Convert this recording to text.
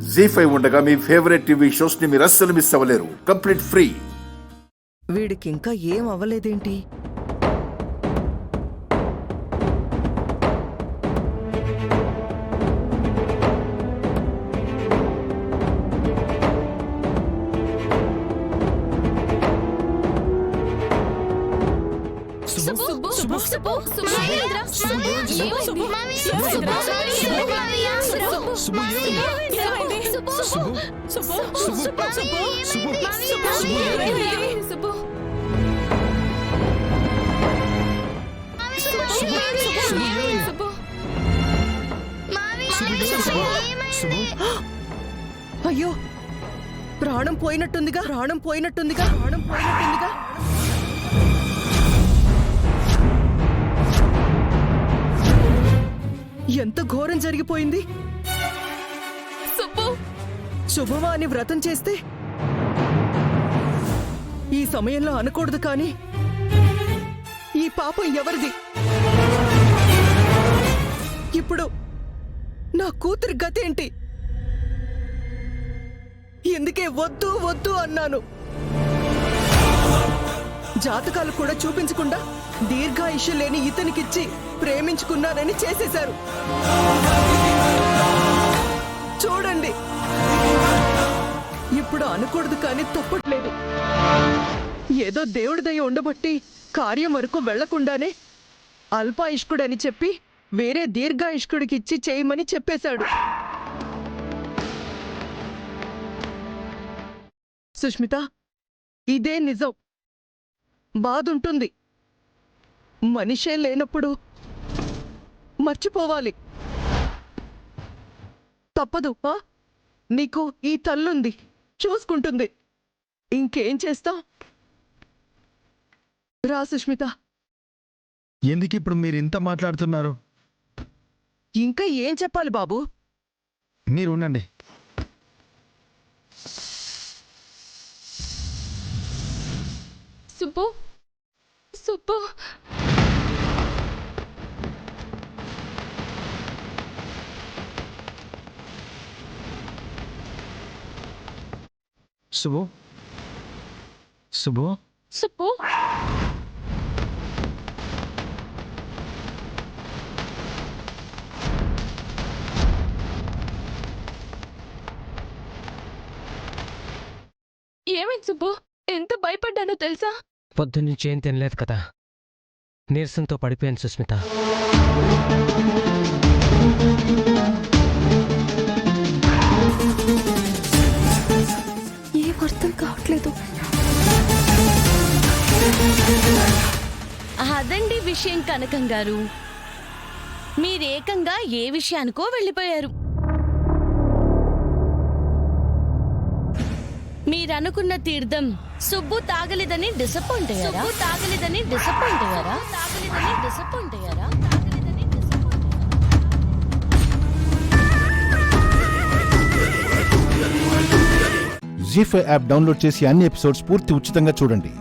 జీ5 ఉండగా మీ favourite TV shows ని మీరు అస్సలు మిస్ అవ్వలేరు. Complete free. వీడికి ఇంకా ఏం అవ్వలేదేంటి? అయ్యో, ప్రాణం పోయినట్టుందిగా. ఎంత ఘోరం జరిగిపోయింది. శుభమా అని వ్రతం చేస్తే ఈ సమయంలో అనకూడదు, కానీ ఈ పాపం ఎవరిది? ఇప్పుడు నా కూతురి గతేంటి? ఎందుకే వద్దు వద్దు అన్నాను. జాతకాలు కూడా చూపించకుండా దీర్ఘాయుష్యం లేని ఇతనికిచ్చి ప్రేమించుకున్నానని చేసేశారు. చూడండి, ఇప్పుడు అనకూడదు కానీ తప్పట్లేదు. ఏదో దేవుడి దయ ఉండబట్టి కార్యం వరకు వెళ్లకుండానే అల్పాయుష్కుడని చెప్పి వేరే దీర్ఘాయుష్కుడికిచ్చి చేయమని చెప్పేశాడు. సుష్మిత, ఇదే నిజం. బాధుంటుంది. మనిషే లేనప్పుడు మర్చిపోవాలి. తప్పదు. నీకు ఈ తల్లుంది, చూసుకుంటుంది. ఇంకేం చేస్తాం? రా సుష్మిత. ఎందుకు ఇప్పుడు మీరు ఇంత మాట్లాడుతున్నారు? ఇంకా ఏం చెప్పాలి బాబు? మీరు ఉండండి. సుబ్బు, సుబ్బు, శుభు, శుభు, సుబ్బు. ఏమైంది సుబ్బు? ఎంత భయపడ్డానో తెలుసా? పొద్దున్నుంచి ఏం తినలేదు కదా, నీరసంతో పడిపోయాను సుస్మిత. ఏం అర్థం కావట్లేదు. అదండి విషయం కనకం గారు. మీరేకంగా ఏ విషయానికో వెళ్ళిపోయారు. మీరనుకున్న తీర్థం సుబ్బు తాగలేదని డిసప్పాయింట్ అయ్యారా? జీ5 యాప్ డౌన్లోడ్ చేసి అన్ని ఎపిసోడ్స్ పూర్తి ఉచితంగా చూడండి.